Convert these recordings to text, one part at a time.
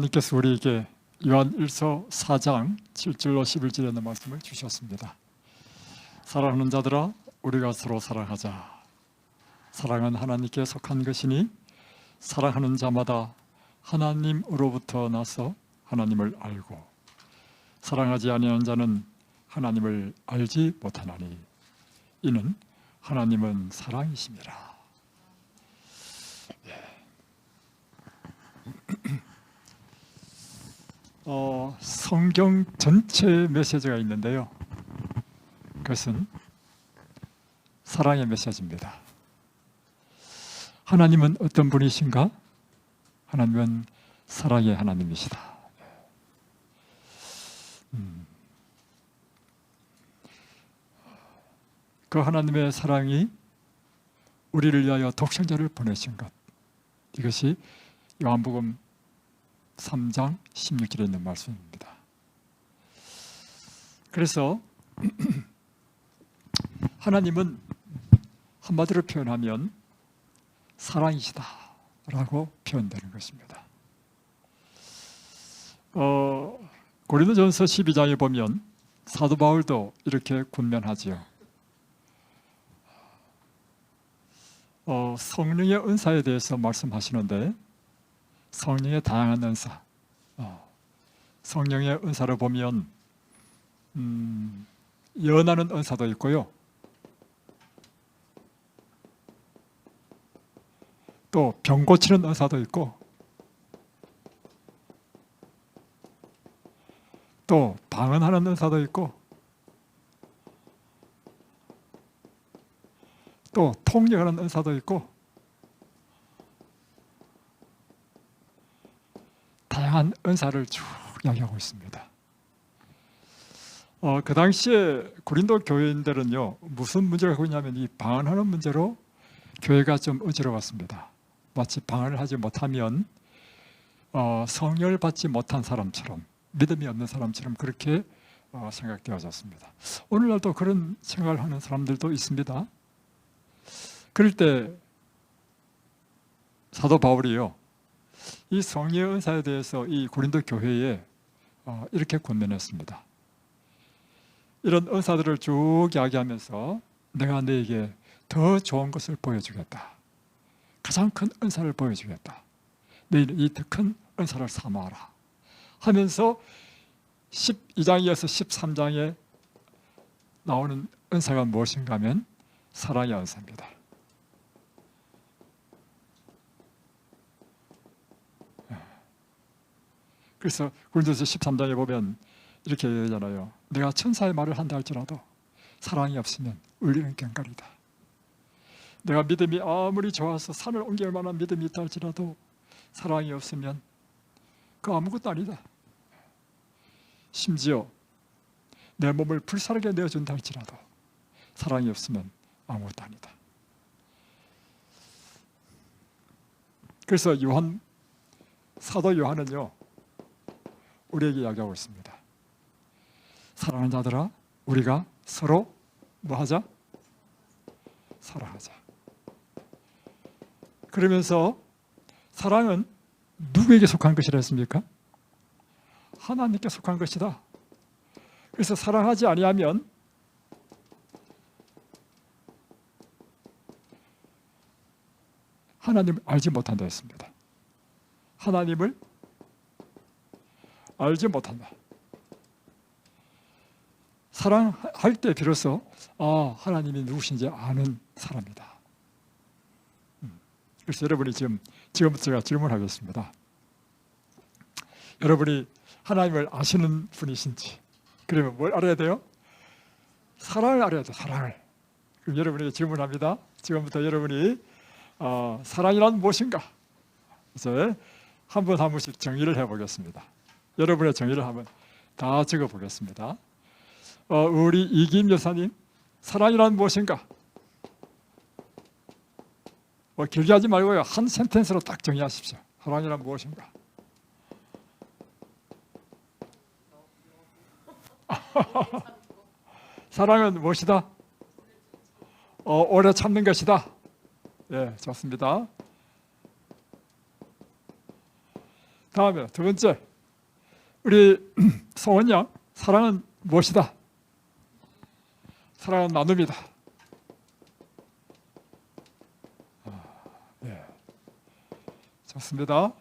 하나님께서 우리에게 요한일서 4장 7절로 11절에 있는 말씀을 주셨습니다. 사랑하는 자들아, 우리가 서로 사랑하자. 사랑은 하나님께 속한 것이니 사랑하는 자마다 하나님으로부터 나서 하나님을 알고, 사랑하지 아니하는 자는 하나님을 알지 못하나니 이는 하나님은 사랑이심이라. 성경 전체 메시지가 있는데요, 그것은 사랑의 메시지입니다. 하나님은 어떤 분이신가? 하나님은 사랑의 하나님이시다. 그 하나님의 사랑이 우리를 위하여 독생자를 보내신 것, 이것이 요한복음 3장 16절에 있는 말씀입니다. 그래서 하나님은 한마디로 표현하면 사랑이시다 라고 표현되는 것입니다. 고린도전서 12장에 보면 사도 바울도 이렇게 권면하지요. 성령의 은사에 대해서 말씀하시는데, 성령의 다양한 은사, 성령의 은사를 보면 예언하는 은사도 있고요, 또 병 고치는 은사도 있고, 또 방언하는 은사도 있고, 또 통역하는 은사도 있고, 다양한 은사를 쭉 이야기하고 있습니다. 그 당시에 고린도 교회인들은요, 무슨 문제가 갖고 있냐면 이 방언하는 문제로 교회가 좀 어지러웠습니다. 마치 방언을 하지 못하면 성령을 받지 못한 사람처럼, 믿음이 없는 사람처럼 그렇게 생각되어졌습니다. 오늘날도 그런 생각을 하는 사람들도 있습니다. 그럴 때 사도 바울이요, 이 성령의 은사에 대해서 이 고린도 교회에 이렇게 권면했습니다. 이런 은사들을 쭉 이야기하면서 내가 너에게 더 좋은 것을 보여주겠다, 가장 큰 은사를 보여주겠다, 너희는 이 더 큰 은사를 사모하라 하면서 12장에 이어서 13장에 나오는 은사가 무엇인가 하면 사랑의 은사입니다. 그래서 고린도서 13장에 보면 이렇게 얘기하잖아요. 내가 천사의 말을 한다 할지라도 사랑이 없으면 울리는 꽹과리다. 내가 믿음이 아무리 좋아서 산을 옮길 만한 믿음이 있다 할지라도 사랑이 없으면 그 아무것도 아니다. 심지어 내 몸을 불사르게 내어준다 할지라도 사랑이 없으면 아무것도 아니다. 그래서 사도 요한은요, 우리에게 이야기하고 있습니다. 사랑하는 자들아, 우리가 서로 뭐하자? 사랑하자. 그러면서 사랑은 누구에게 속한 것이라 했습니까? 하나님께 속한 것이다. 그래서 사랑하지 아니하면 하나님을 알지 못한다 했습니다. 하나님을 알지 못한다. 사랑할 때 비로소 하나님이 누구신지 아는 사람이다. 그래서 여러분이 지금부터 제가 질문하겠습니다. 여러분이 하나님을 아시는 분이신지, 그러면 뭘 알아야 돼요? 사랑을 알아야 돼요. 사랑을. 그럼 여러분에게 질문합니다. 지금부터 여러분이 사랑이란 무엇인가? 이제 한 분 한 분씩 정의를 해보겠습니다. 여러분의 정의를 한번 다 적어보겠습니다. 우리 이김 여사님, 사랑이란 무엇인가? 길게 하지 말고요, 한 센텐스로 딱 정의하십시오. 사랑이란 무엇인가? 사랑은 무엇이다? 오래 참는 것이다. 예, 좋습니다. 다음에 두 번째, 우리 소원 양, 사랑은 무엇이다? 사랑은 나눔이다. 네. 좋습니다.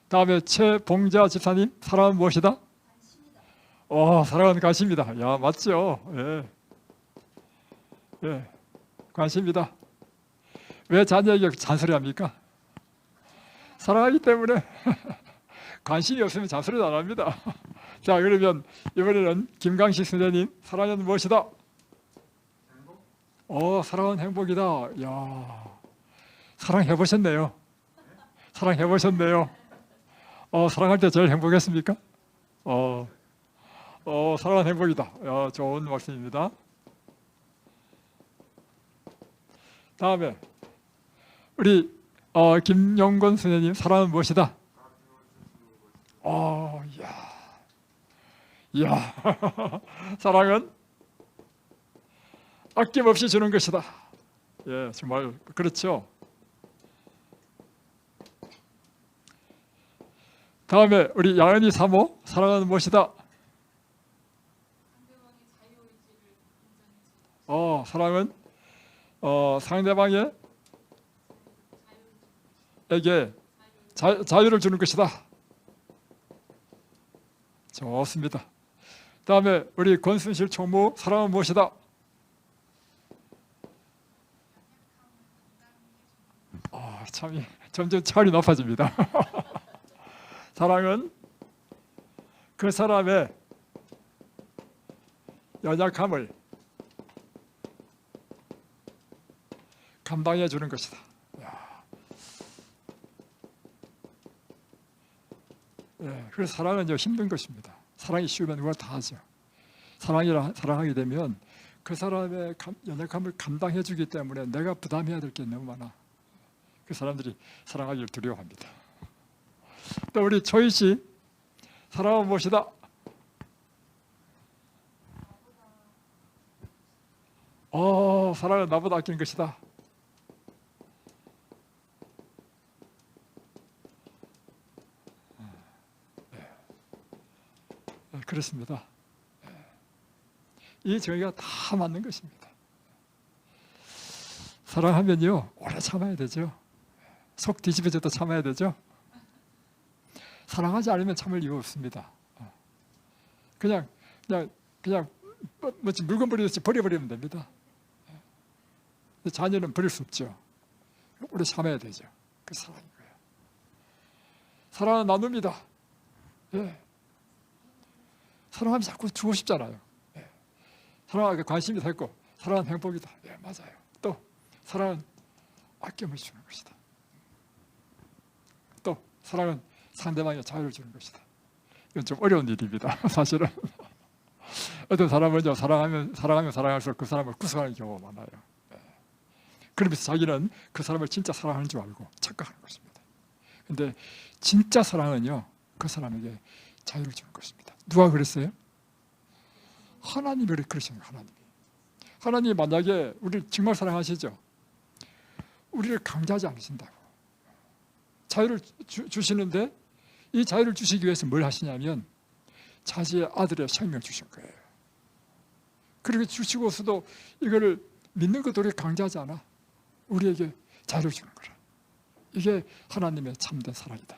다음에 최봉자 집사님, 사랑은 무엇이다? 사랑은 관심이다. 야, 맞죠? 예. 예. 관심이다. 왜 자녀에게 잔소리합니까? 사랑하기 때문에. 관심이 없으면 잔소리도 안 합니다. 자, 그러면 이번에는 김강식 선생님, 사랑은 무엇이다? 행복? 사랑은 행복이다. 야, 사랑해보셨네요. 사랑해보셨네요. 사랑할 때 제일 행복했습니까? 사랑은 행복이다. 야, 좋은 말씀입니다. 다음에 우리 김용건 선생님, 사랑은 무엇이다? 이야, 사랑은 아낌없이 주는 것이다. 예, 정말 그렇죠. 다음에 우리 양은희 사모, 사랑은 무엇이다? 사랑은 상대방에게 자유를 주는 것이다. 좋습니다. 다음에 우리 권순실 총무, 사랑은 무엇이다? 참 점점 철이 높아집니다. 사랑은 그 사람의 연약함을 감당해 주는 것이다. 그래서 사랑은 힘든 것입니다. 사랑이 쉬우면 누가 다 하죠. 사랑하게 되면 그 사람의 연약함을 감당해 주기 때문에 내가 부담해야 될 게 너무 많아. 그 사람들이 사랑하기를 두려워합니다. 또 우리 초희 씨, 사랑은 무엇이다? 사랑은 나보다 아끼는 것이다. 그렇습니다. 이 정의가 다 맞는 것입니다. 사랑하면요, 오래 참아야 되죠. 속 뒤집어져도 참아야 되죠. 사랑하지 않으면 참을 이유 없습니다. 그냥 물건 버리듯이 버려버리면 됩니다. 자녀는 버릴 수 없죠. 오래 참아야 되죠. 그 사랑인 거예요. 사랑은 나눔이다. 예. 사랑하면 자꾸 주고 싶잖아요. 예. 사랑하게 관심이 더 있고, 사랑은 행복이다. 예, 맞아요. 또 사랑은 아낌없이 주는 것이다. 또 사랑은 상대방의 자유를 주는 것이다. 이건 좀 어려운 일입니다. 사실은 어떤 사람은요, 사랑하면 사랑할수록 그 사람을 구속하는 경우가 많아요. 예. 그러면서 자기는 그 사람을 진짜 사랑하는 줄 알고 착각하는 것입니다. 그런데 진짜 사랑은요, 그 사람에게 자유를 주는 것입니다. 누가 그랬어요? 하나님이 그러시는 거예요. 하나님이 만약에 우리를 정말 사랑하시죠? 우리를 강제하지 않으신다고. 자유를 주시는데 이 자유를 주시기 위해서 뭘 하시냐면 자기의 아들의 생명을 주신 거예요. 그렇게 주시고서도 이거를 믿는 것도 우리가 강제하지 않아. 우리에게 자유를 주는 거라. 이게 하나님의 참된 사랑이다.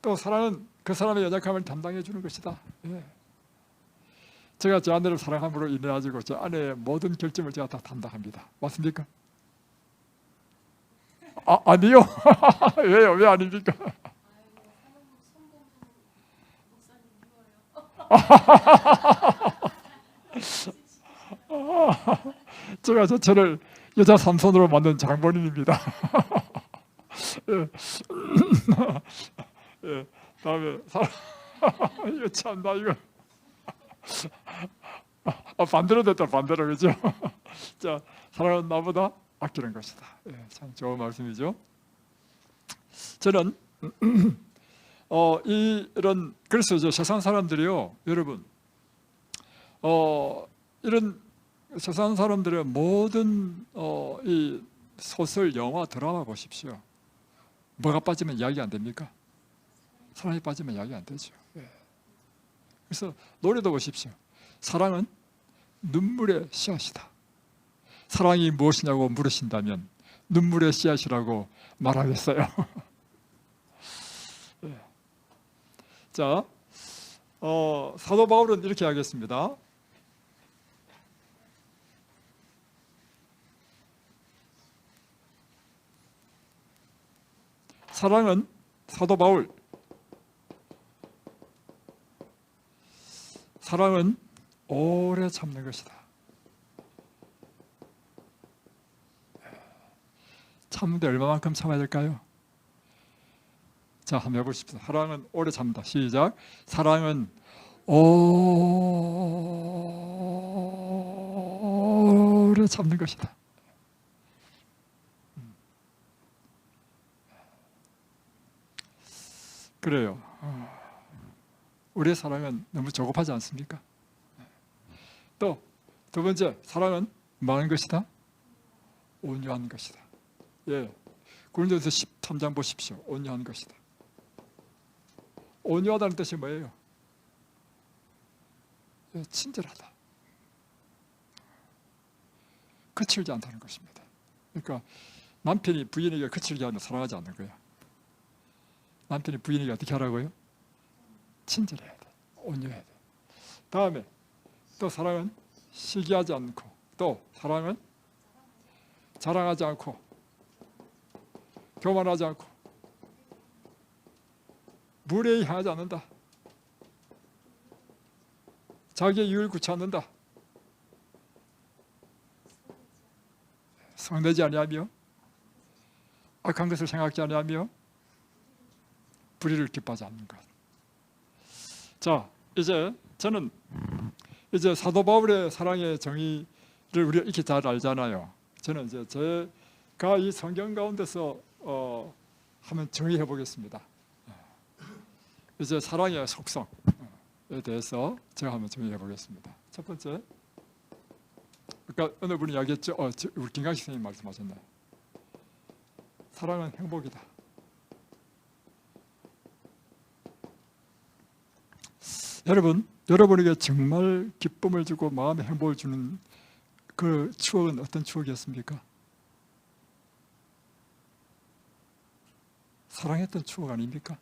또 사랑은 그 사람의 연약함을 담당해 주는 것이다. 예. 제가 제 아내를 사랑함으로 인해 가지고 제 아내의 모든 결정을 제가 다 담당합니다. 맞습니까? 아니요. 왜요? 왜 아닙니까? 제가 자체를 여자 삼손으로 만든 장본인입니다. 예. 예. 다음에 이거 참나 이거 반대로 됐다. 반대로. 그죠? 자, 사랑은 나보다 아끼는 것이다. 예, 참 좋은 말씀이죠. 저는 이런 그래서 세상 사람들이요, 여러분, 이런 세상 사람들의 모든 이 소설, 영화, 드라마 보십시오. 뭐가 빠지면 이야기 안 됩니까? 사랑에 빠지면 약이 안 되죠. 그래서 노래도 보십시오. 사랑은 눈물의 씨앗이다. 사랑이 무엇이냐고 물으신다면 눈물의 씨앗이라고 말하겠어요. 자, 사도 바울은 이렇게 하겠습니다. 사랑은 사도 바울, 사랑은 오래 참는 것이다. 참는데 얼마만큼 참아야 될까요? 자, 한번 해보십시오. 사랑은 오래 참는다. 시작. 사랑은 오래 참는 것이다. 그래요. 우리의 사랑은 너무 조급하지 않습니까? 또 두 번째, 사랑은 뭐 하는 것이다? 온유한 것이다. 예, 고린도서 13장 보십시오. 온유한 것이다. 온유하다는 뜻이 뭐예요? 예, 친절하다. 거칠지 않다는 것입니다. 그러니까 남편이 부인에게 거칠게 하면 사랑하지 않는 거야. 남편이 부인에게 어떻게 하라고요? 친절해야 돼. 온유해야 돼. 다음에 또 사랑은 시기하지 않고, 또 사랑은 자랑하지 않고, 교만하지 않고, 무례하지 않는다. 자기의 이익을 구치 않는다. 성내지 아니하며, 악한 것을 생각지 아니하며, 불의를 기뻐하지 않는 것. 자, 이제 저는 이제 사도 바울의 사랑의 정의를 우리가 이렇게 잘 알잖아요. 저는 이제 제가 이 성경 가운데서 한번 정의해 보겠습니다. 이제 사랑의 속성에 대해서 제가 한번 정의해 보겠습니다. 첫 번째, 아까 어느 분이 이야기했죠. 우리 김강식 선생님 말씀하셨나요? 사랑은 행복이다. 여러분에게 정말 기쁨을 주고 마음에 행복을 주는 그 추억은 어떤 추억이었습니까? 사랑했던 추억 아닙니까?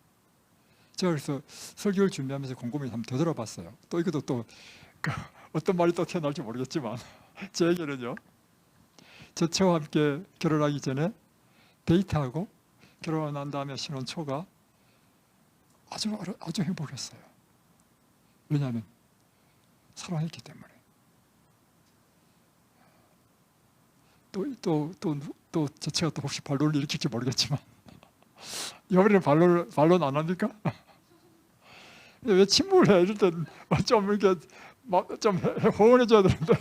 제가 그래서 설교를 준비하면서 곰곰이 한번 되돌아봤어요. 또 이것도 또 어떤 말이 또 튀어나올지 모르겠지만 제 얘기는요, 저와 함께 결혼하기 전에 데이트하고 결혼하고 난 다음에 신혼 초가 아주 행복했어요. 왜냐하면 사랑했기 때문에. 또 제가 또 혹시 반론을 일으킬지 모르겠지만 여러분은 반론 안 합니까? 왜 침묵을 해? 이럴 땐 좀 이렇게 좀 호언해줘야 되는데.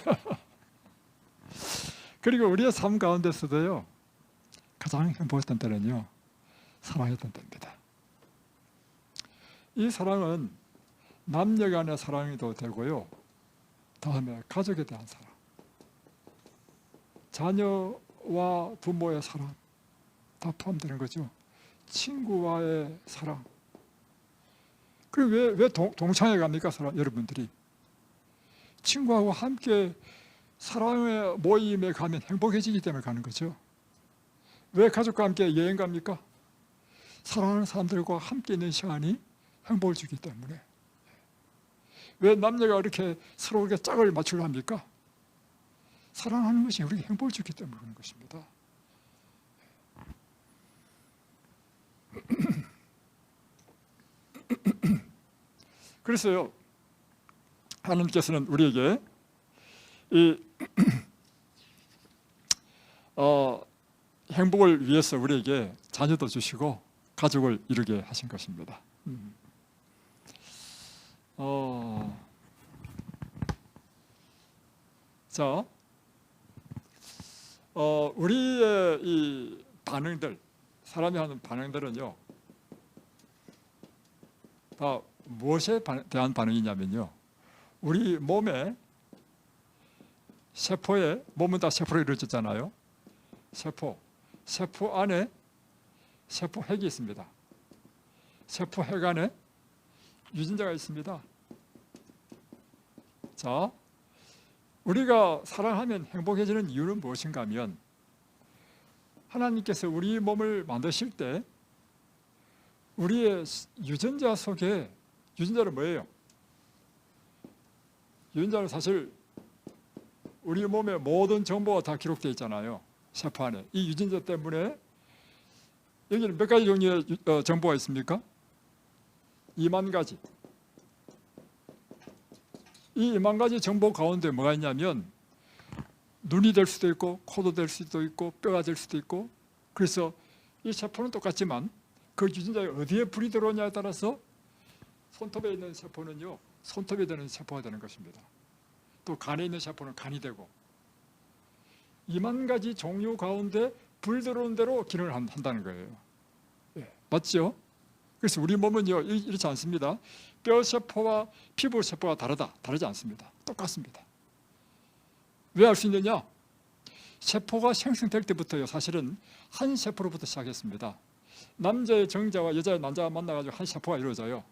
그리고 우리의 삶 가운데서도요, 가장 행복했던 때는요, 사랑했던 때입니다. 이 사랑은 남녀 간의 사랑이도 되고요, 다음에 가족에 대한 사랑, 자녀와 부모의 사랑 다 포함되는 거죠. 친구와의 사랑. 그리고 왜 동창회 갑니까? 여러분들이 친구하고 함께 사랑의 모임에 가면 행복해지기 때문에 가는 거죠. 왜 가족과 함께 여행 갑니까? 사랑하는 사람들과 함께 있는 시간이 행복을 주기 때문에. 왜 남녀가 이렇게 서로에게 짝을 맞추려 합니까? 사랑하는 것이 우리에게 행복을 주기 때문에 그런 것입니다. 그래서요, 하나님께서는 우리에게 이 행복을 위해서 우리에게 자녀도 주시고 가족을 이루게 하신 것입니다. 자, 우리의 이 반응들, 사람이 하는 반응들은요, 다 무엇에 대한 반응이냐면요, 우리 몸에 세포에, 몸은 다 세포로 이루어졌잖아요. 세포 안에 세포핵이 있습니다. 세포 해관에 유전자가 있습니다. 자, 우리가 사랑하면 행복해지는 이유는 무엇인가 하면 하나님께서 우리 몸을 만드실 때 우리의 유전자 속에, 유전자는 뭐예요? 유전자는 사실 우리 몸의 모든 정보가 다 기록되어 있잖아요. 세포 안에. 이 유전자 때문에 여기는 몇 가지 종류의 정보가 있습니까? 2만 가지. 이 2만 가지 정보 가운데 뭐가 있냐면 눈이 될 수도 있고 코도 될 수도 있고 뼈가 될 수도 있고, 그래서 이 세포는 똑같지만 그 유전자에 어디에 불이 들어오냐에 따라서 손톱에 있는 세포는요, 손톱이 되는 세포가 되는 것입니다. 또 간에 있는 세포는 간이 되고, 2만 가지 종류 가운데 불 들어오는 대로 기능을 한다는 거예요. 예, 맞죠? 그래서 우리 몸은요, 이렇지 않습니다. 뼈 세포와 피부 세포가 다르지 않습니다. 똑같습니다. 왜 알 수 있느냐? 세포가 생성될 때부터요, 사실은 한 세포로부터 시작했습니다. 남자의 정자와 여자의 난자가 만나가지고 한 세포가 이루어져요.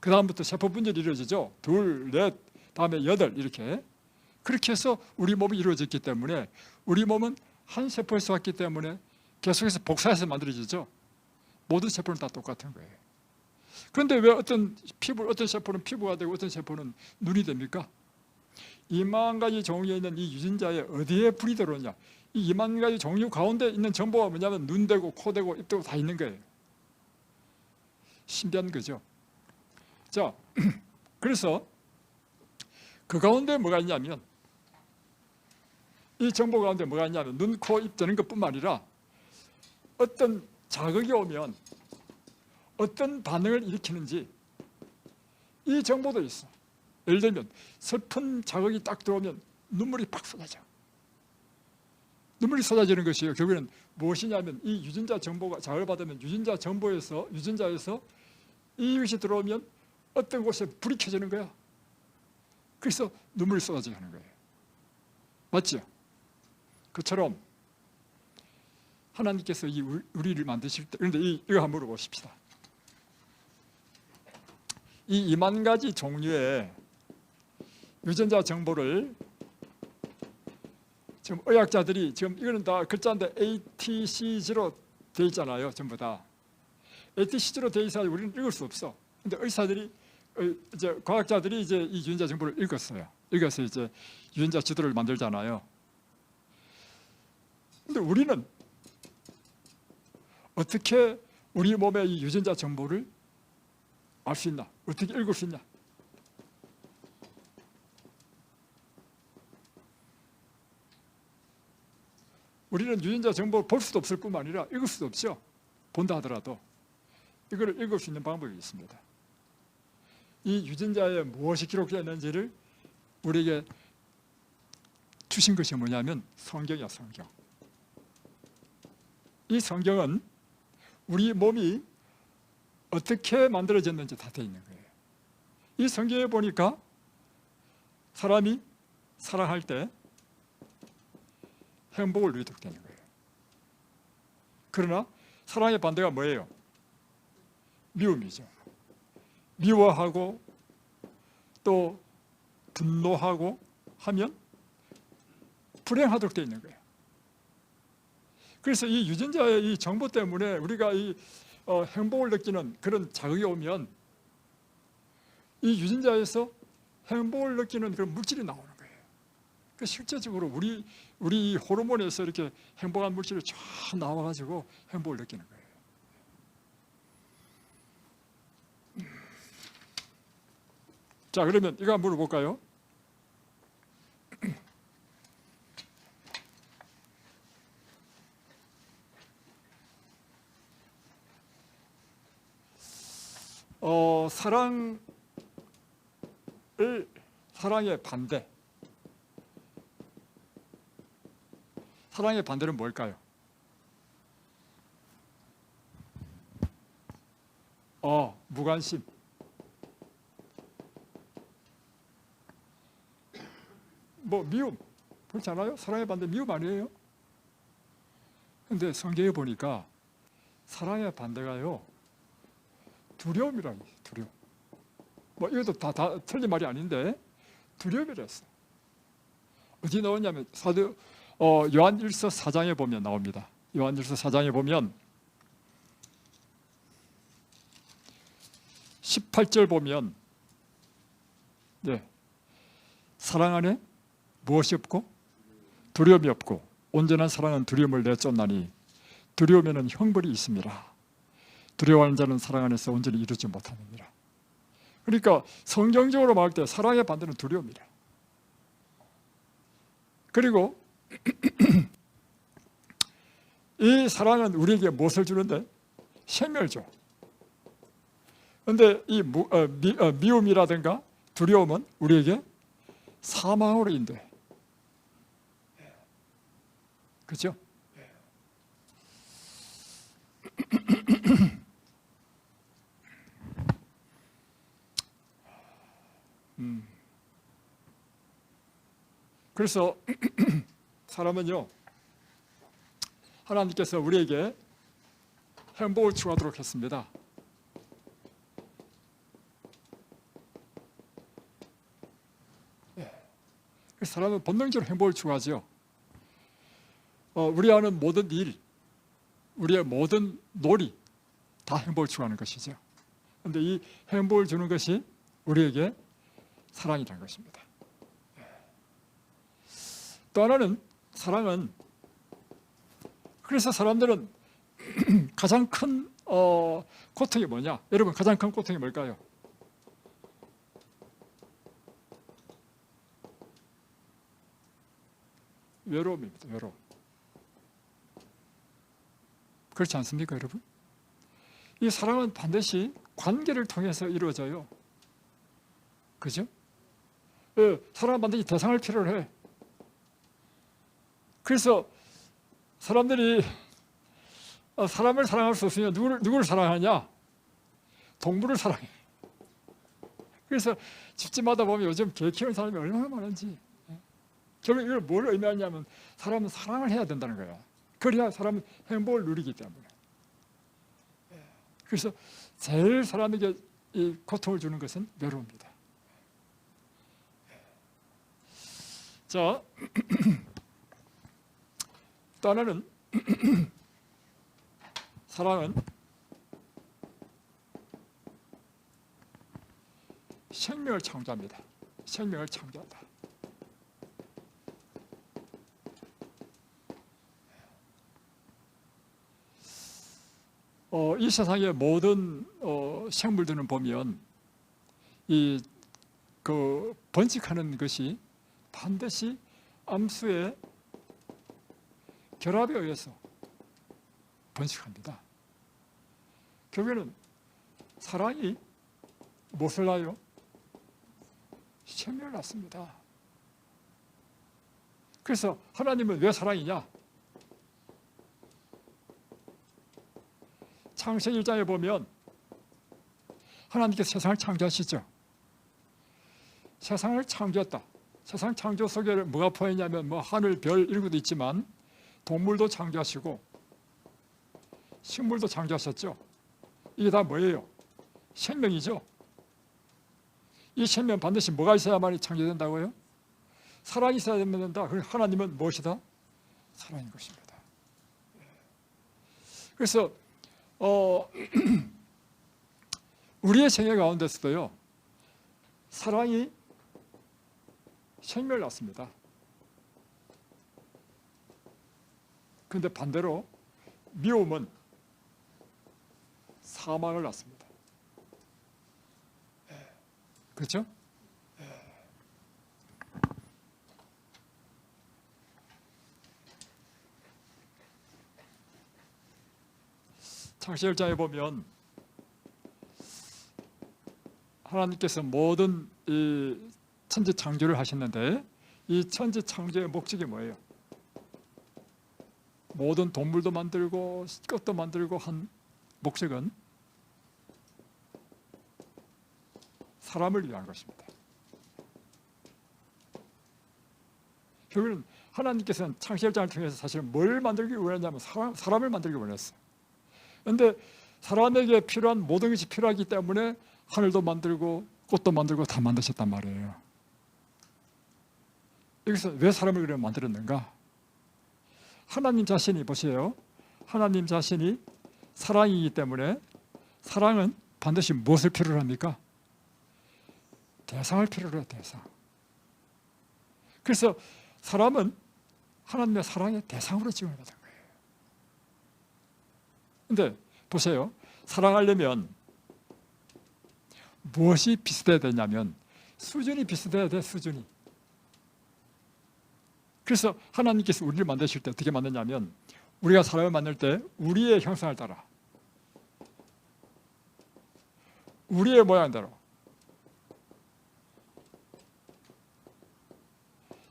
그 다음부터 세포 분열이 이루어지죠. 2, 4, 다음에 8 이렇게. 그렇게 해서 우리 몸이 이루어졌기 때문에 우리 몸은 한 세포에서 왔기 때문에 계속해서 복사해서 만들어지죠. 모든 세포는 다 똑같은 거예요. 그런데 왜 어떤 세포는 피부가 되고 어떤 세포는 눈이 됩니까? 2만 가지 종류에 있는 이 유전자에 어디에 불이 들어오냐? 이 2만 가지 종류 가운데 있는 정보가 뭐냐면 눈 되고 코 되고 입 되고 다 있는 거예요. 신기한 거죠. 자, 그래서 그 가운데 뭐가 있냐면, 이 정보 가운데 뭐가 있냐면 눈, 코, 입 되는 것뿐만 아니라 어떤 자극이 오면 어떤 반응을 일으키는지 이 정보도 있어. 예를 들면 슬픈 자극이 딱 들어오면 눈물이 팍 쏟아져. 눈물이 쏟아지는 것이요, 결국에는 무엇이냐면 이 유전자 정보가 자극을 받으면 유전자에서 이것이 들어오면 어떤 곳에 불이 켜지는 거야. 그래서 눈물이 쏟아지게 하는 거예요. 맞죠? 그처럼 하나님께서 우리를 만드실 때, 그런데 이거 한번 물어보십시다. 이 2만 가지 종류의 유전자 정보를 지금 의학자들이, 지금 이거는 다 글자인데 ATCG로 되어 있잖아요. 전부 다 ATCG로 되어 있어서 우리는 읽을 수 없어. 근데 과학자들이 이제 이 유전자 정보를 읽었어요. 읽어서 이제 유전자 지도를 만들잖아요. 근데 우리는 어떻게 우리 몸의 이 유전자 정보를 알 수 있나? 어떻게 읽을 수 있냐? 우리는 유전자 정보를 볼 수도 없을 뿐만 아니라 읽을 수도 없죠. 본다 하더라도 이걸 읽을 수 있는 방법이 있습니다. 이 유전자에 무엇이 기록되어 있는지를 우리에게 주신 것이 뭐냐면 성경이야, 성경. 이 성경은 우리 몸이 어떻게 만들어졌는지 다 되어 있는 거예요. 이 성경에 보니까 사람이 사랑할 때 행복을 누리도록 되는 거예요. 그러나 사랑의 반대가 뭐예요? 미움이죠. 미워하고 또 분노하고 하면 불행하도록 되어 있는 거예요. 그래서 이 유전자의 이 정보 때문에 우리가 행복을 느끼는 그런 자극이 오면 이 유전자에서 행복을 느끼는 그런 물질이 나오는 거예요. 그 실제적으로 우리 호르몬에서 이렇게 행복한 물질이 쫙 나와가지고 행복을 느끼는 거예요. 자, 그러면 이거 한번 물어볼까요? 사랑의 반대. 사랑의 반대는 뭘까요? 무관심. 미움. 그렇지 않아요? 사랑의 반대 미움 아니에요? 근데 성경에 보니까 사랑의 반대가요, 두려움이라는 거예요. 두려움. 뭐 이것도 다 틀린 말이 아닌데 두려움이랬어. 어디 나오냐면 요한 1서 4장에 보면 나옵니다. 요한 1서 4장에 보면 18절 보면 사랑 안에 무엇이 없고 두려움이 없고 온전한 사랑은 두려움을 내쫓나니 두려움에는 형벌이 있습니다. 두려워하는 자는 사랑 안에서 온전히 이루지 못하느니라. 그러니까 성경적으로 말할 때 사랑의 반대는 두려움이라. 그리고 이 사랑은 우리에게 무엇을 주는데? 생명을 줘. 그런데 이 미움이라든가 두려움은 우리에게 사망으로 인도해. 그렇죠? 그래서 사람은요, 하나님께서 우리에게 행복을 추구하도록 했습니다. 사람은 본능적으로 행복을 추구하죠. 우리 하는 모든 일, 우리의 모든 놀이 다 행복을 추구하는 것이죠. 그런데 이 행복을 주는 것이 우리에게 사랑이라는 것입니다. 또 하나는 사랑은, 그래서 사람들은 가장 큰 고통이 뭐냐? 여러분, 가장 큰 고통이 뭘까요? 외로움입니다. 외로움. 그렇지 않습니까, 여러분? 이 사랑은 반드시 관계를 통해서 이루어져요. 그죠? 사랑은 반드시 대상을 필요로 해. 그래서 사람들이 사람을 사랑할 수 없으면 누구를 사랑하냐? 동물을 사랑해. 그래서 집집마다 보면 요즘 개 키우는 사람이 얼마나 많은지. 결국 이걸 뭘 의미하냐면 사람은 사랑을 해야 된다는 거야. 그래야 사람은 행복을 누리기 때문에. 그래서 제일 사람에게 이 고통을 주는 것은 외로움입니다. 자, 또 하나는 사랑은 생명을 창조합니다. 생명을 창조한다. 이 세상의 모든 생물들은 보면 번식하는 것이 반드시 암수의 결합에 의해서 번식합니다. 결국에는 사랑이 무엇을 낳아요? 생명을 낳습니다. 그래서 하나님은 왜 사랑이냐? 창세기 1장에 보면 하나님께서 세상을 창조하시죠. 세상을 창조했다. 세상 창조 속에 뭐가 포함했냐면 하늘, 별 이런 것도 있지만 동물도 창조하시고 식물도 창조하셨죠. 이게 다 뭐예요? 생명이죠. 이 생명 반드시 뭐가 있어야만 창조된다고요? 사랑이 있어야 된다. 하나님은 무엇이다? 사랑인 것입니다. 그래서 우리의 생애 가운데서도요, 사랑이 생명을 낳습니다. 그런데 반대로 미움은 사망을 낳습니다. 그렇죠? 창세기 1장에 보면 하나님께서 모든 이 천지 창조를 하셨는데 이 천지 창조의 목적이 뭐예요? 모든 동물도 만들고 꽃도 만들고 한 목적은 사람을 위한 것입니다. 결국은 하나님께서는 창세기 1장을 통해서 사실 뭘 만들기 원했냐면 사람을 만들기 원했어요. 그런데 사람에게 필요한 모든 것이 필요하기 때문에 하늘도 만들고 꽃도 만들고 다 만드셨단 말이에요. 여기서 왜 사람을 그렇게 만들었는가? 하나님 자신이 보세요. 하나님 자신이 사랑이기 때문에 사랑은 반드시 무엇을 필요로 합니까? 대상을 필요로 해요. 대상. 그래서 사람은 하나님의 사랑의 대상으로 지원받은 거예요. 근데 보세요. 사랑하려면 무엇이 비슷해야 되냐면 수준이 비슷해야 돼. 수준이. 그래서 하나님께서 우리를 만드실 때 어떻게 만드냐면 우리가 사람을 만들 때 우리의 형상을 따라 우리의 모양대로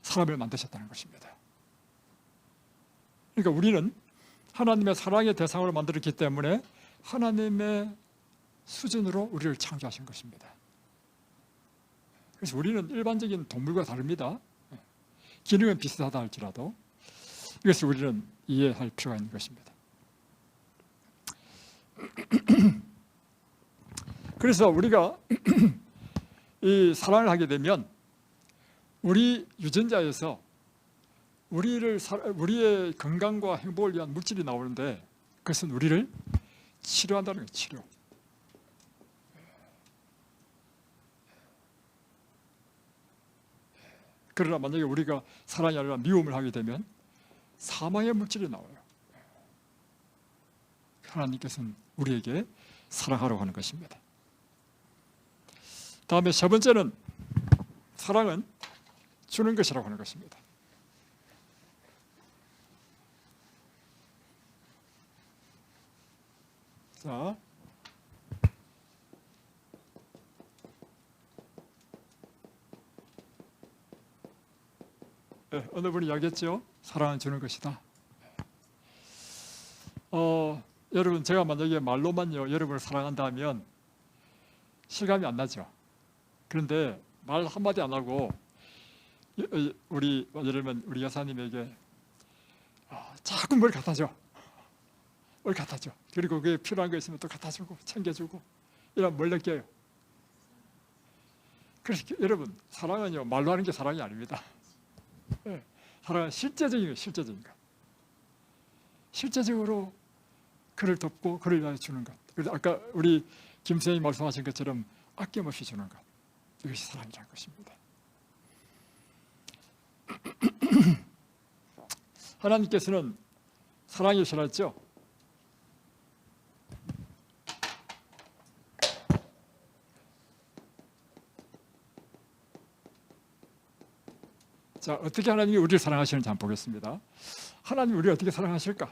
사람을 만드셨다는 것입니다. 그러니까 우리는 하나님의 사랑의 대상으로 만들었기 때문에 하나님의 수준으로 우리를 창조하신 것입니다. 그래서 우리는 일반적인 동물과 다릅니다. 기능은 비슷하다 할지라도 이것을 우리는 이해할 필요가 있는 것입니다. 그래서 우리가 이 사랑을 하게 되면 우리 유전자에서 우리의 건강과 행복을 위한 물질이 나오는데 그것은 우리를 치료한다는 거예요. 치료. 그러나 만약에 우리가 사랑이 아니라 미움을 하게 되면 사망의 물질이 나와요. 하나님께서는 우리에게 사랑하라고 하는 것입니다. 다음에 세 번째는 사랑은 주는 것이라고 하는 것입니다. 자, 어느 분이 이야기했죠? 사랑은 주는 것이다. 여러분 제가 만약에 말로만요 여러분을 사랑한다 하면 실감이 안 나죠. 그런데 말 한마디 안 하고 우리 예를 들면 우리 여사님에게 자꾸 뭘 갖다 줘. 뭘 갖다 줘. 그리고 그게 필요한 거 있으면 또 갖다 주고 챙겨주고 이러면 뭘 느껴요? 그래서 여러분 사랑은요 말로 하는 게 사랑이 아닙니다. 사랑은 실제적인 거예요. 실제적인 것. 실제적으로 그를 돕고 그를 위하여 주는 것. 그래서 아까 우리 김 선생님이 말씀하신 것처럼 아낌없이 주는 것. 이것이 사랑이라는 것입니다. 하나님께서는 사랑이시라죠. 자, 어떻게 하나님이 우리를 사랑하시는지 한번 보겠습니다. 하나님이 우리를 어떻게 사랑하실까?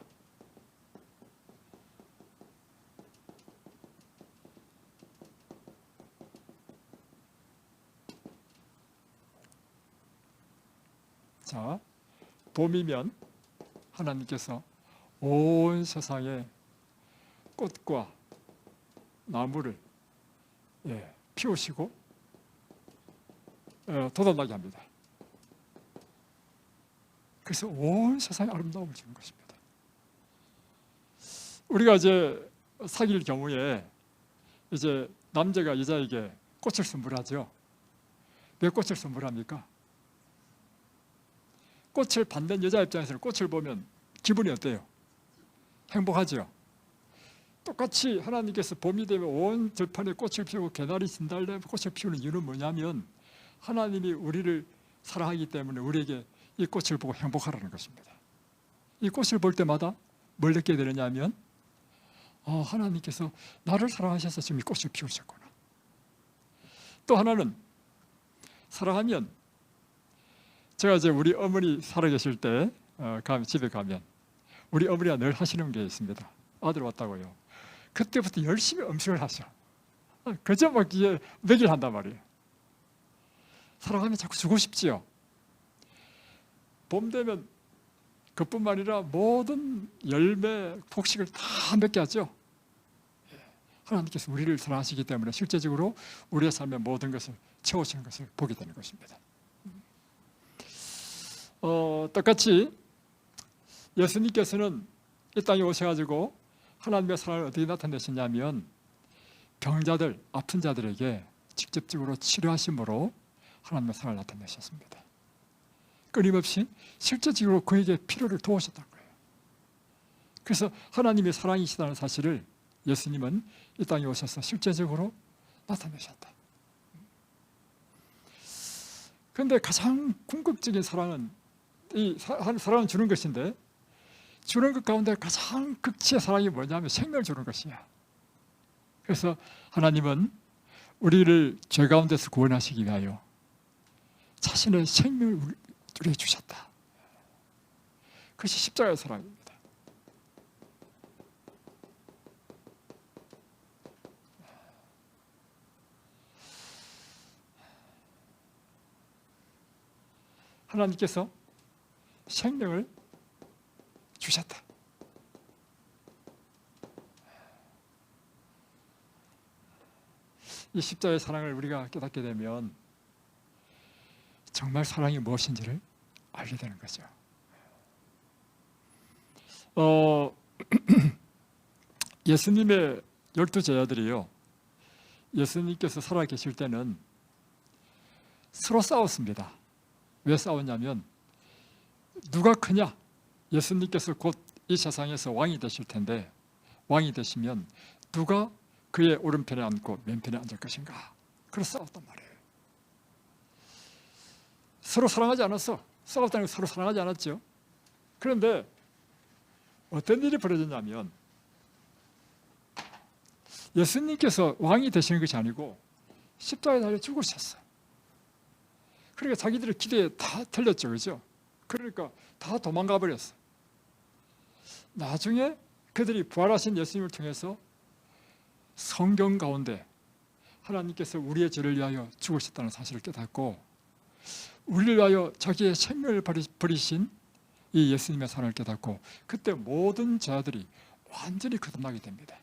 자, 봄이면 하나님께서 온 세상에 꽃과 나무를 피우시고 돋아나게 합니다. 그래서 온 세상에 아름다움을 주는 것입니다. 우리가 이제 사귈 경우에 이제 남자가 여자에게 꽃을 선물하죠. 왜 꽃을 선물합니까? 꽃을 받는 여자 입장에서는 꽃을 보면 기분이 어때요? 행복하죠. 똑같이 하나님께서 봄이 되면 온 들판에 꽃을 피우고 개나리 진달래 꽃을 피우는 이유는 뭐냐면 하나님이 우리를 사랑하기 때문에 우리에게 이 꽃을 보고 행복하라는 것입니다. 이 꽃을 볼 때마다 뭘 느끼게 되느냐 하면 하나님께서 나를 사랑하셔서 지금 이 꽃을 피우셨구나. 또 하나는 사랑하면 제가 이제 우리 어머니 살아계실 때 집에 가면 우리 어머니가 늘 하시는 게 있습니다. 아들 왔다고요. 그때부터 열심히 음식을 하셔. 그저 막 먹이를 한단 말이에요. 사랑하면 자꾸 주고 싶지요. 봄 되면 그뿐만 아니라 모든 열매, 폭식을 다 맺게 하죠. 하나님께서 우리를 사랑하시기 때문에 실제적으로 우리의 삶의 모든 것을 채워주는 것을 보게 되는 것입니다. 똑같이 예수님께서는 이 땅에 오셔가지고 하나님의 사랑을 어떻게 나타내셨냐면 병자들, 아픈 자들에게 직접적으로 치료하심으로 하나님의 사랑을 나타내셨습니다. 끊임없이 실제적으로 그에게 필요를 도우셨다는 거예요. 그래서 하나님의 사랑이시다는 사실을 예수님은 이 땅에 오셔서 실제적으로 나타내셨다. 그런데 가장 궁극적인 사랑은 사랑은 주는 것인데, 주는 것 가운데 가장 극치의 사랑이 뭐냐면 생명을 주는 것이야. 그래서 하나님은 우리를 죄 가운데서 구원하시기 위하여 자신의 생명을 우리에게 주셨다. 그것이 십자가의 사랑입니다. 하나님께서 생명을 주셨다. 이 십자가의 사랑을 우리가 깨닫게 되면 정말 사랑이 무엇인지를 알게 되는 거죠. 예수님의 12 제자들이요, 예수님께서 살아계실 때는 서로 싸웠습니다. 왜 싸웠냐면 누가 크냐? 예수님께서 곧 이 세상에서 왕이 되실 텐데, 왕이 되시면 누가 그의 오른편에 앉고 맨편에 앉을 것인가? 그래서 싸웠단 말이에요. 서로 사랑하지 않았어. 싸웠다는 건 서로 사랑하지 않았죠. 그런데 어떤 일이 벌어졌냐면 예수님께서 왕이 되시는 것이 아니고 십자가에 달려 죽으셨어요. 그러니까 자기들의 기대에 다 틀렸죠. 그죠? 그러니까 다 도망가 버렸어. 나중에 그들이 부활하신 예수님을 통해서 성경 가운데 하나님께서 우리의 죄를 위하여 죽으셨다는 사실을 깨닫고 우리를 위하여 자기의 생명을 버리신 이 예수님의 사랑을 깨닫고 그때 모든 제자들이 완전히 거듭나게 됩니다.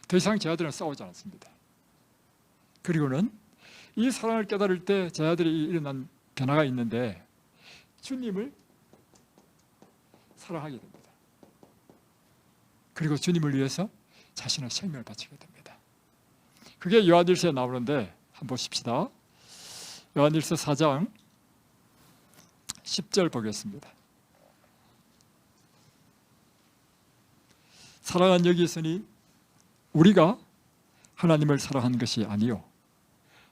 더 이상 제자들은 싸우지 않았습니다. 그리고는 이 사랑을 깨달을 때 제자들이 일어난 변화가 있는데 주님을 사랑하게 됩니다. 그리고 주님을 위해서 자신의 생명을 바치게 됩니다. 그게 요한일서에 나오는데 한번 보십시다. 요한일서 4장 10절 보겠습니다. 사랑은 여기 있으니 우리가 하나님을 사랑한 것이 아니요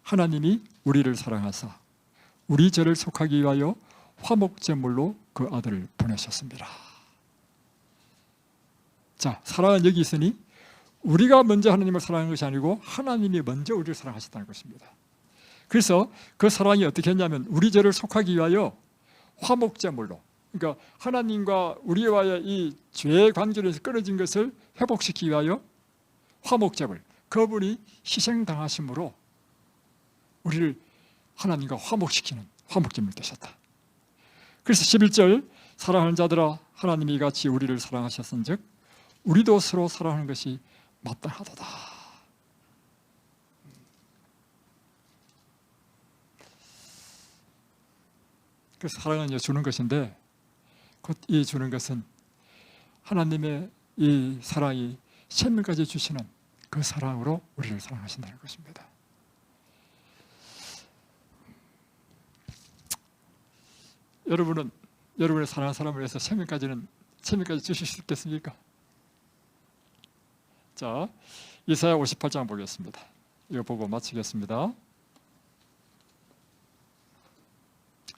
하나님이 우리를 사랑하사 우리 죄를 속하기 위하여 화목제물로 그 아들을 보내셨습니다. 자, 사랑은 여기 있으니 우리가 먼저 하나님을 사랑한 것이 아니고 하나님이 먼저 우리를 사랑하셨다는 것입니다. 그래서 그 사랑이 어떻게 했냐면 우리 죄를 속하기 위하여 화목제물로, 그러니까 하나님과 우리와의 이 죄의 관계에서 끊어진 것을 회복시키기 위하여 화목제물, 그분이 희생당하심으로 우리를 하나님과 화목시키는 화목제물이 되셨다. 그래서 11절 사랑하는 자들아 하나님이 이같이 우리를 사랑하셨은즉 우리도 서로 사랑하는 것이 마땅하도다. 그래서 사랑은 주는 것인데 곧 이 주는 것은 하나님의 이 사랑이 생명까지 주시는 그 사랑으로 우리를 사랑하신다는 것입니다. 여러분은 여러분의 사랑하는 사람을 위해서 생명까지 주실 수 있겠습니까? 자, 이사야 58장 보겠습니다. 이거 보고 마치겠습니다.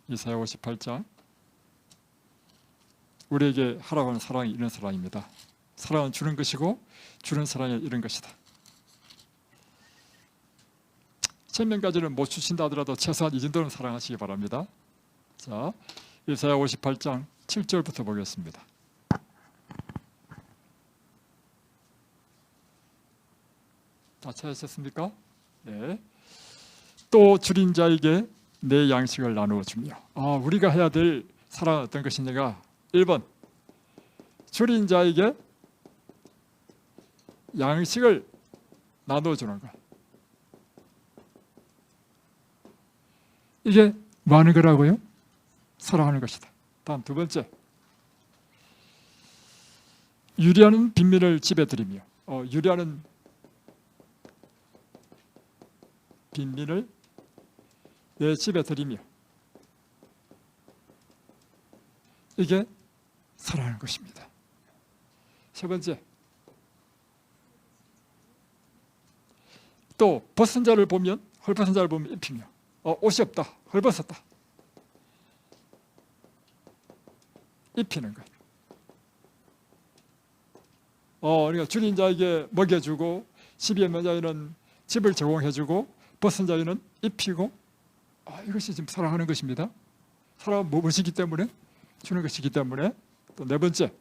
이사야 58장. 우리에게 하라고 하는 사랑이 이런 사랑입니다. 사랑은 주는 것이고 주는 사랑이 이런 것이다. 생명까지는 못 주신다 하더라도 최소한 이 정도는 사랑하시기 바랍니다. 자, 이사야 58장 7절부터 보겠습니다. 다 찾으셨습니까? 네. 또 줄인 자에게 내 양식을 나누어 주며. 우리가 해야 될 사랑은 어떤 것이냐가 1번 줄인 자에게 양식을 나누어 주는 것. 이게 뭐 하는 거라고요? 사랑하는 것이다. 다음 두 번째 유리하는 빈민을 집에 들이며 유리하는 빈민을 내 집에 들이며 이게 사랑하는 것입니다. 세 번째, 또 벗은 자를 보면 헐벗은 자를 보면 입히며 옷이 없다, 헐벗었다, 입히는 거예요. 그러니까 줄인 자에게 먹여주고 집이 없는 자에는 집을 제공해주고 벗은 자에는 입히고 이것이 지금 사랑하는 것입니다. 사랑은 무엇이기 때문에? 주는 것이기 때문에. 또 네 번째,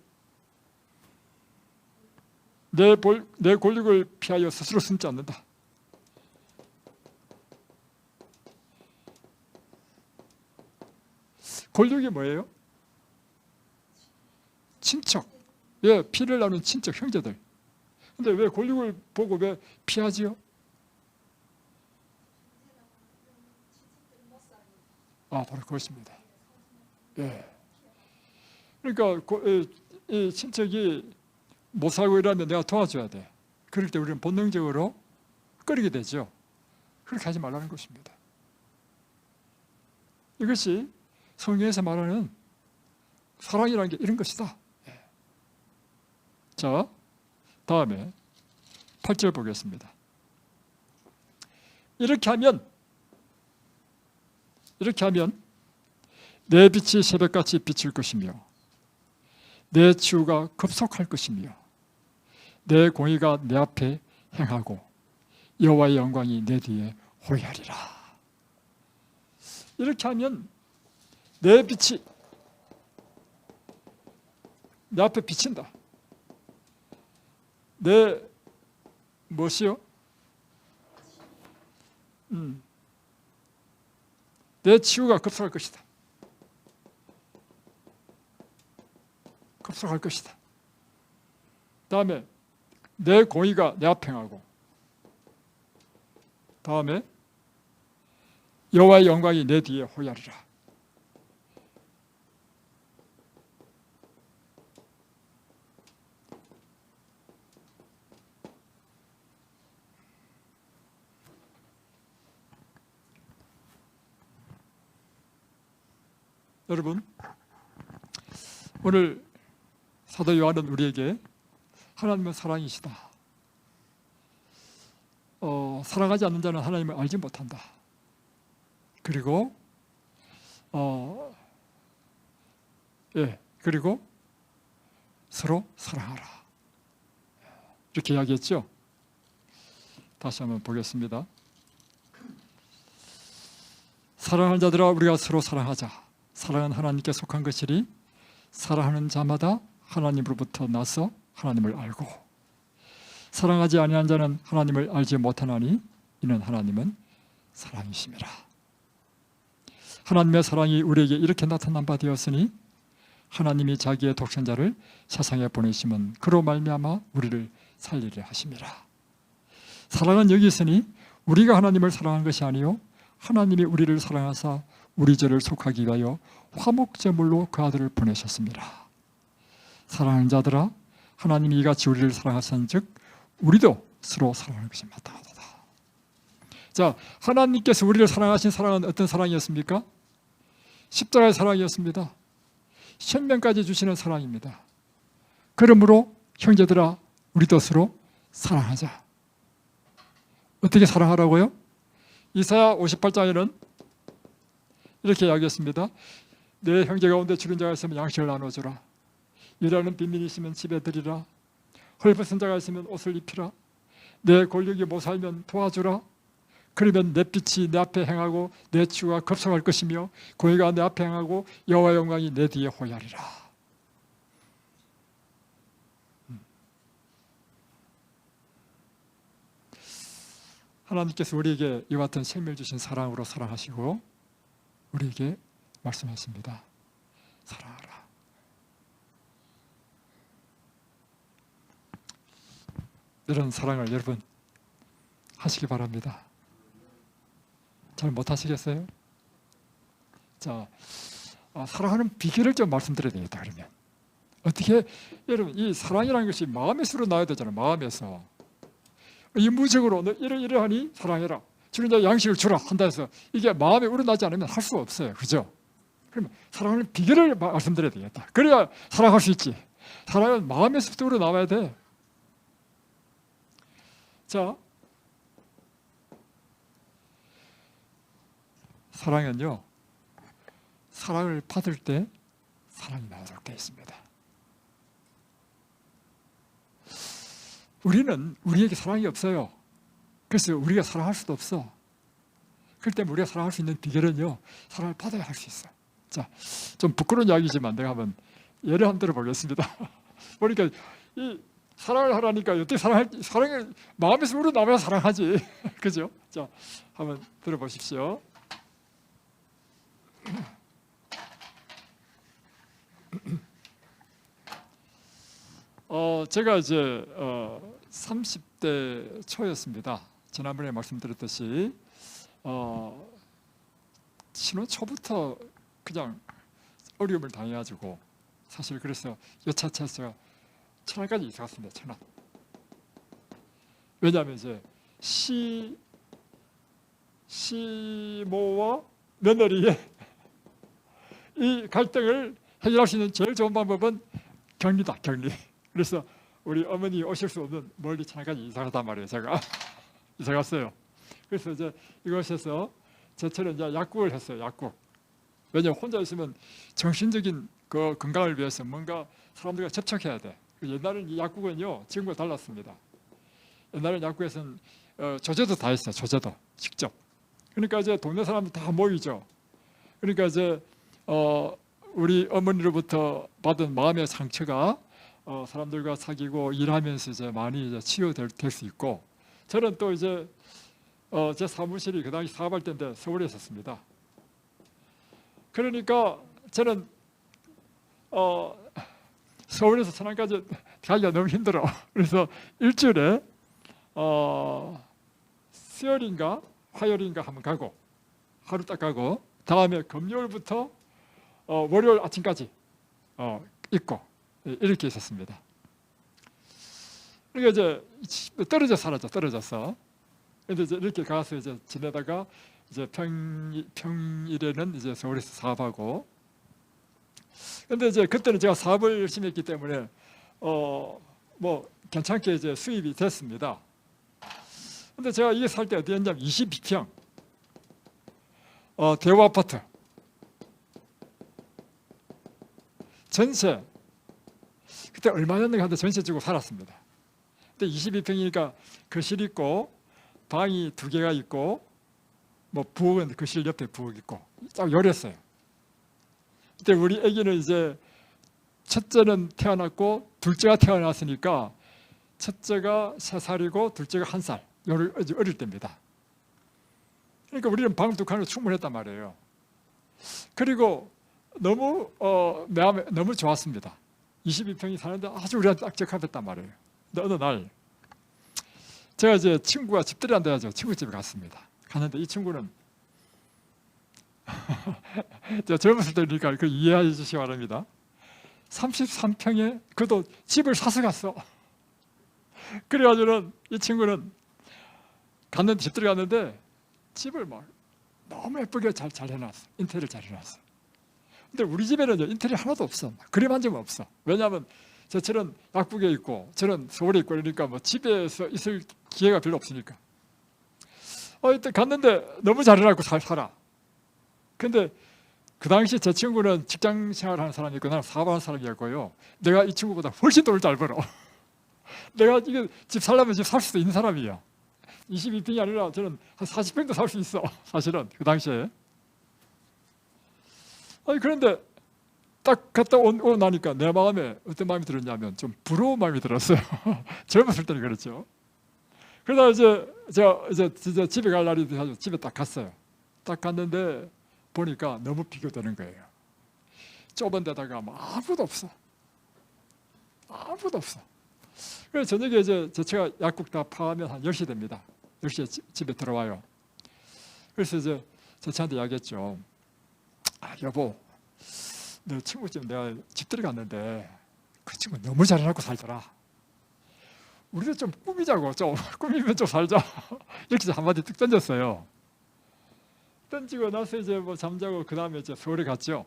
내 권력을 피하여 스스로 숨지 않는다. 권력이 뭐예요? 친척. 예, 피를 나눈 친척, 형제들. 근데 왜 권력을 보고 왜 피하지요? 바로 그것입니다. 예. 그러니까 이 친척이 못 살고 이러면 내가 도와줘야 돼. 그럴 때 우리는 본능적으로 꺼리게 되죠. 그렇게 하지 말라는 것입니다. 이것이 성경에서 말하는 사랑이라는 게 이런 것이다. 자, 다음에 8절 보겠습니다. 이렇게 하면 내 빛이 새벽같이 비칠 것이며 내 치유가 급속할 것이며 내 공의가 내 앞에 행하고 여호와의 영광이 내 뒤에 호위하리라. 이렇게 하면 내 빛이 내 앞에 비친다. 내 무엇이요? 내 치유가 급속할 것이다. 급속할 것이다. 다음에 내 공의가 내 앞에 행하고 다음에 여호와의 영광이 내 뒤에 호위하리라. 여러분, 오늘 사도 요한은 우리에게 하나님은 사랑이시다. 사랑하지 않는 자는 하나님을 알지 못한다. 그리고 그리고 서로 사랑하라. 이렇게 이야기했죠. 다시 한번 보겠습니다. 사랑하는 자들아, 우리가 서로 사랑하자. 사랑은 하나님께 속한 것이니 사랑하는 자마다 하나님으로부터 나서 하나님을 알고 사랑하지 아니한 자는 하나님을 알지 못하나니 이는 하나님은 사랑이심이라. 하나님의 사랑이 우리에게 이렇게 나타난 바 되었으니 하나님이 자기의 독생자를 세상에 보내심은 그로 말미암아 우리를 살리려 하심이라. 사랑은 여기 있으니 우리가 하나님을 사랑한 것이 아니요 하나님이 우리를 사랑하사 우리 죄를 속하기 위하여 화목제물로 그 아들을 보내셨습니다. 사랑하는 자들아, 하나님이 이같이 우리를 사랑하선즉 우리도 서로 사랑하는 것이 마땅하다. 자, 하나님께서 우리를 사랑하신 사랑은 어떤 사랑이었습니까? 십자가의 사랑이었습니다. 생명까지 주시는 사랑입니다. 그러므로 형제들아, 우리도 서로 사랑하자. 어떻게 사랑하라고요? 이사야 58장에는 이렇게 이야기했습니다. 내 형제 가운데 죽은 자가 있으면 양식을 나눠주라. 일하는 빈민이 있으면 집에 들이라. 헐벗은 자가 있으면 옷을 입히라. 내 권력이 못 살면 도와주라. 그러면 내 빛이 내 앞에 행하고 내 치유가 급속할 것이며 공의가 내 앞에 행하고 여호와의 영광이 내 뒤에 호위하리라. 하나님께서 우리에게 이와 같은 생명을 주신 사랑으로 사랑하시고 우리에게 말씀하십니다. 사랑하라. 이런 사랑을 여러분 하시기 바랍니다. 잘 못하시겠어요? 자, 사랑하는 비결을 좀 말씀드려야 되겠다. 그러면 어떻게 여러분 이 사랑이라는 것이 마음에서 나야 되잖아요. 마음에서 인무적으로 너 이러하니 사랑해라. 주는 자 양식을 주라 한다 해서 이게 마음에 우러나지 않으면 할 수가 없어요. 그죠? 그러면 사랑하는 비결을 말씀드려야 되겠다. 그래야 사랑할 수 있지. 사랑은 마음에서부터 우러나와야 돼. 자, 사랑은요, 사랑을 받을 때 사랑이 나오도록 되어 있습니다. 우리는 우리에게 사랑이 없어요. 그래서 우리가 사랑할 수도 없어. 그럴 때 우리가 사랑할 수 있는 비결은요, 사랑을 받아야 할 수 있어. 자, 좀 부끄러운 이야기지만 내가 한번 예를 한번 들어보겠습니다. 그러니까 이 사랑을 하라니까 어떻게 사랑을 마음에서 우러나와야 사랑하지. 그죠? 자, 한번 들어보십시오. 제가 이제 30대 초였습니다. 지난번에 말씀드렸듯이 신혼 초부터 그냥 어려움을 당해가지고 사실 그래서 여차차해서 천안까지 이사 갔습니다. 천안. 왜냐하면 이제 시모와 며느리의 이 갈등을 해결할 수 있는 제일 좋은 방법은 격리다. 격리. 그래서 우리 어머니 오실 수 없는 멀리 천안까지 이사 갔단 말이에요. 제가 이사 갔어요. 그래서 이제 이곳에서 저처럼 이제 약국을 했어요. 약국. 왜냐하면 혼자 있으면 정신적인 그 건강을 위해서 뭔가 사람들과 접촉해야 돼. 옛날에는 이 약국은요, 지금과 달랐습니다. 옛날에는 약국에서는 조제도 다 했어요. 조제도 직접. 그러니까 이제 동네 사람들 다 모이죠. 그러니까 이제 우리 어머니로부터 받은 마음의 상처가 사람들과 사귀고 일하면서 이제 많이 이제 치유될 수 있고, 저는 또 이제 제 사무실이 그 당시 사업할 때인데 서울에 있었습니다. 그러니까 저는 서울에서 천안까지 가기가 너무 힘들어. 그래서 일주일에 수요일인가 화요일인가 한번 가고 하루 딱 가고 다음에 금요일부터 월요일 아침까지 있고 이렇게 있었습니다. 그러니까 이제 떨어져 살았죠. 떨어져서. 근데 이제 이렇게 가서 이제 지내다가 이제 평일에는 이제 서울에서 사업하고. 근데 이제 그때는 제가 사업을 열심히 했기 때문에 뭐 괜찮게 이제 수입이 됐습니다. 근데 제가 이게 살 때 어디였냐면 22평 대우 아파트 전세. 그때 얼마였는가 한데 전세 주고 살았습니다. 근데 22평이니까 거실 있고 방이 2개가 있고 뭐 부엌은 거실 옆에 부엌 있고 딱 요랬어요. 그때 우리 아기는 이제 첫째는 태어났고 둘째가 태어났으니까 첫째가 3살이고 둘째가 1살 어릴 때입니다. 그러니까 우리는 방 2칸으로 충분했단 말이에요. 그리고 너무 마음에 너무 좋았습니다. 22평이 사는데 아주 우리한테 딱 적합했단 말이에요. 근데 어느 날 제가 이제 친구가 집들이 한다 해서 친구 집에 갔습니다. 갔는데 이 친구는 제가 젊었을 때니까 그 이해해 주시기 바랍니다. 33평에 그도 집을 사서 갔어. 그래가지고는 이 친구는 갔는데 집들이 갔는데 집을 막 너무 예쁘게 잘 해놨어. 인테리어를 잘 해놨어. 근데 우리 집에는 인테리어 하나도 없어. 그림 한 점 없어. 왜냐하면 저는 약국에 있고 저는 서울에 있고 그러니까 뭐 집에서 있을 기회가 별로 없으니까. 이때 갔는데 너무 잘 해놨고 살아. 근데 그 당시 제 친구는 직장 생활하는 사람이고 나는 사업하는 사람이었고요. 내가 이 친구보다 훨씬 돈을 잘 벌어. 내가 이게 집 살려면 집 살 수도 있는 사람이야. 22평이 아니라 저는 한 40평도 살 수 있어. 사실은 그 당시에. 그런데 딱 갔다 오고 나니까 내 마음에 어떤 마음이 들었냐면 좀 부러운 마음이 들었어요. 젊었을 때는 그렇죠. 그러다 이제 제가 이제 집에 갈 날이 돼서 집에 딱 갔어요. 딱 갔는데 보니까 너무 비교되는 거예요. 좁은 데다가 아무도 없어. 아무도 없어. 그래서 저녁에 이제 제가 약국 다 파하면 한 10시 됩니다. 10시에 집에 들어와요. 그래서 이제 제 차한테 이야기했죠. 여보, 내 친구 집 내가 집들이 갔는데 그 친구 너무 잘해놓고 살더라. 우리도 좀 꾸미자고, 좀 꾸미면 좀 살자. 이렇게 한마디 뚝 던졌어요. 던지고 나서 이제 뭐 잠자고 그 다음에 이제 서울에 갔죠.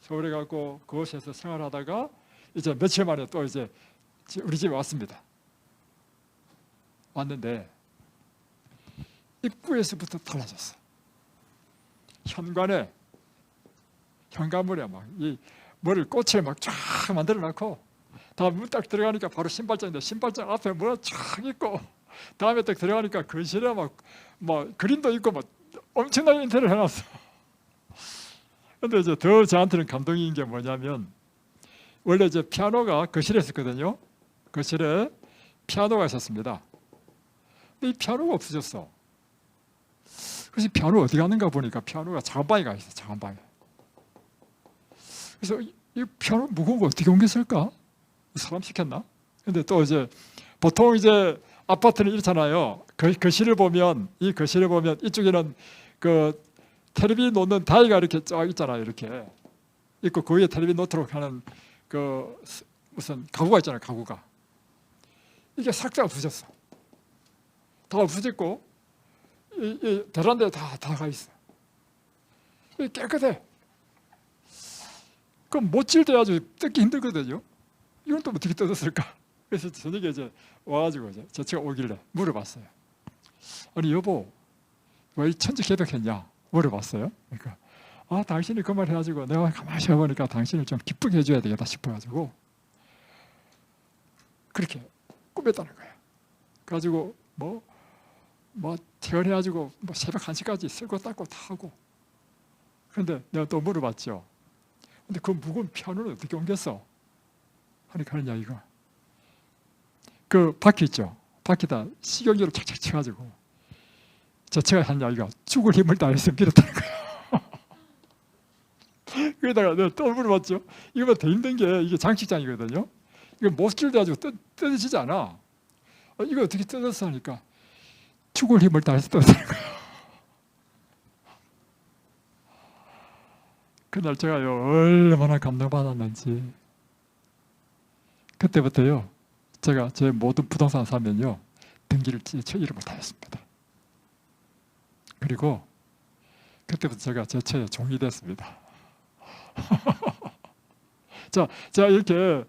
서울에 가고 그곳에서 생활하다가 이제 며칠 만에 또 이제 우리 집에 왔습니다. 왔는데 입구에서부터 달라졌어. 현관문에 막 이 머리를 꽃을 막 쫙 만들어 놓고, 다음 문 딱 들어가니까 바로 신발장인데 신발장 앞에 뭐가 쫙 있고, 다음에 딱 들어가니까 거실에 막 그림도 있고 막 엄청나게 인테리어 해놨어. 근데 이제 더 저한테는 감동인 게 뭐냐면, 원래 이제 피아노가 거실에 있었거든요. 거실에 피아노가 있었습니다. 근데 이 피아노가 없어졌어. 그래서 피아노 어디 갔는가 보니까 피아노가 작은 방에 가 있어. 작은 방에. 그래서 이 피아노 무거운 거 어떻게 옮겼을까? 사람 시켰나? 근데 또 이제 보통 이제 아파트는 이렇잖아요. 거실을 보면 이쪽에는 그 텔레비전 놓는 다이가 이렇게 쫙 있잖아요. 이렇게 있고 그 위에 텔레비전 놓도록 하는 그 무슨 가구가 있잖아요. 가구가 이게 싹 다 부셨어. 다 부셨고 이 베란다에 다 가 있어. 깨끗해. 그럼 못질 때 아주 뜯기 힘들거든요. 이건 또 어떻게 뜯었을까? 그래서 저녁에 이제 와가지고 이제 제가 오길래 물어봤어요. 아니 여보, 왜 천지개벽했냐? 물어봤어요. 그러니까 당신이 그 말 해가지고 내가 가만히 해보니까 당신을 좀 기쁘게 해줘야 되겠다 싶어가지고 그렇게 꾸몄다는 거예요. 그래가지고 퇴근해가지고 새벽 1시까지 쓸고 닦고 다 하고. 그런데 내가 또 물어봤죠. 근데 그 무거운 피아노를 어떻게 옮겼어? 하니까 하는 이야기가, 그 바퀴 있죠. 바퀴다 식용유를 착착 쳐가지고 제가 한 이야기가 죽을 힘을 다해서 밀었다는 거예요. 그러다가 내가 또 물어봤죠. 이거 더 힘든 게 이게 장식장이거든요. 이거 못질 돼가지고 뜯어지지 않아. 이거 어떻게 뜯었어? 하니까 죽을 힘을 다해서 뜯었다는 거예요. 그날 제가요 얼마나 감동받았는지. 그때부터요 제가 제 모든 부동산 사면요 등기를 제처리를 못하였습니다. 그리고 그때부터 제가 제처에 종이 됐습니다. 자, 제가 이렇게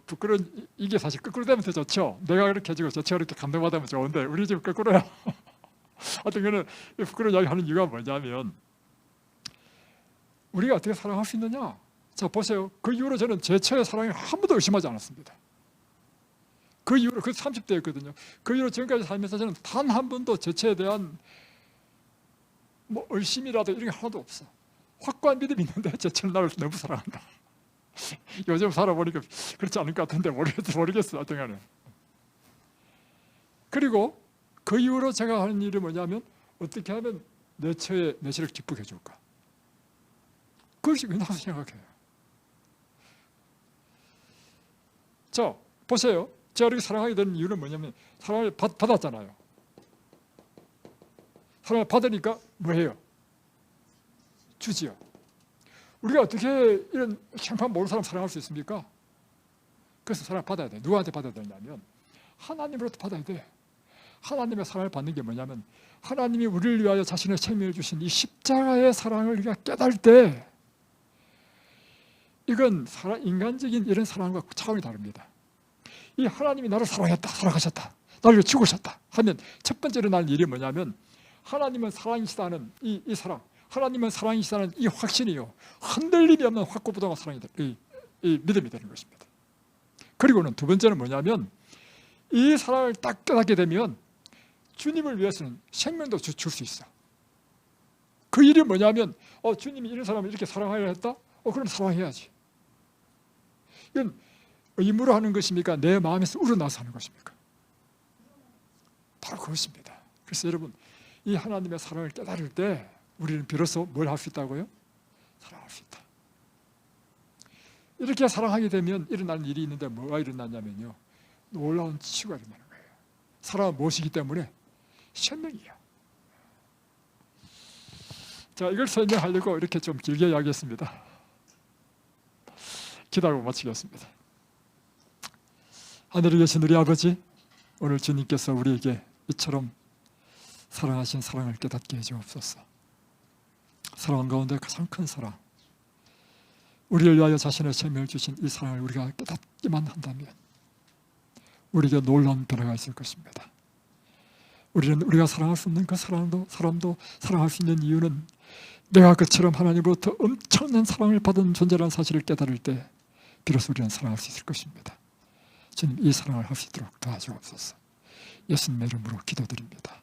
부끄러운, 이게 사실 거꾸로 되면 더 좋죠. 내가 그렇게 해주고 제처가 이렇게 감동받으면 좋은데 우리 집 거꾸로야. 하여튼 그는 부끄러운 이야기 하는 이유가 뭐냐면, 우리가 어떻게 사랑할 수 있느냐? 자, 보세요. 그 이후로 저는 제처의 사랑을 한 번도 의심하지 않았습니다. 그 이후로, 그 30대였거든요. 그 이후로 지금까지 살면서 저는 단 한 번도 제처에 대한 의심이라도 이런 게 하나도 없어. 확고한 믿음이 있는데 제처는 나를 너무 사랑한다. 요즘 살아보니까 그렇지 않을 것 같은데 모르겠어. 하여튼 간에. 그리고 그 이후로 제가 하는 일이 뭐냐면, 어떻게 하면 내 처를 기쁘게 해줄까? 그것이 그냥 생각해요. 자, 보세요. 제가 이렇게 사랑하게 되는 이유는 뭐냐면, 사랑을 받았잖아요. 사랑을 받으니까 뭐 해요? 주지요. 우리가 어떻게 이런 형편 모르는 사람 사랑할 수 있습니까? 그래서 사랑을 받아야 돼. 누구한테 받아야 되냐면 하나님으로부터 받아야 돼. 하나님의 사랑을 받는 게 뭐냐면, 하나님이 우리를 위하여 자신의 생명을 주신 이 십자가의 사랑을 우리가 깨달을 때, 이건 인간적인 이런 사랑과 차원이 다릅니다. 이 하나님이 나를 사랑하셨다, 나를 위해 죽으셨다 하면 첫 번째로 날 일이 뭐냐면, 하나님은 사랑이시다는 이 사랑, 하나님은 사랑이시다는 이 확신이요, 흔들림이 없는 확고부동한 사랑이 이 믿음이 되는 것입니다. 그리고는 두 번째는 뭐냐면, 이 사랑을 딱 깨닫게 되면 주님을 위해서는 생명도 줄 수 있어. 그 일이 뭐냐면, 주님이 이런 사람을 이렇게 사랑하려 했다? 그럼 사랑해야지. 이건 의무로 하는 것입니까? 내 마음에서 우러나서 하는 것입니까? 바로 그것입니다. 그래서 여러분, 이 하나님의 사랑을 깨달을 때 우리는 비로소 뭘 할 수 있다고요? 사랑할 수 있다. 이렇게 사랑하게 되면 일어나는 일이 있는데 뭐가 일어나냐면요, 놀라운 치유가 일어나는 거예요. 사랑은 무엇이기 때문에? 생명이야. 자, 이걸 설명하려고 이렇게 좀 길게 이야기했습니다. 기도하고 마치겠습니다. 하늘에 계신 우리 아버지, 오늘 주님께서 우리에게 이처럼 사랑하신 사랑을 깨닫게 해주옵소서. 사랑 가운데 가장 큰 사랑, 우리를 위하여 자신의 생명을 주신 이 사랑을 우리가 깨닫기만 한다면 우리에게 놀라운 변화가 있을 것입니다. 우리는 우리가 사랑할 수 없는 그 사람도 사랑할 수 있는 이유는 내가 그처럼 하나님으로부터 엄청난 사랑을 받은 존재라는 사실을 깨달을 때 비로소 우리는 사랑할 수 있을 것입니다. 주님, 이 사랑을 할 수 있도록 도와주옵소서. 예수님의 이름으로 기도드립니다.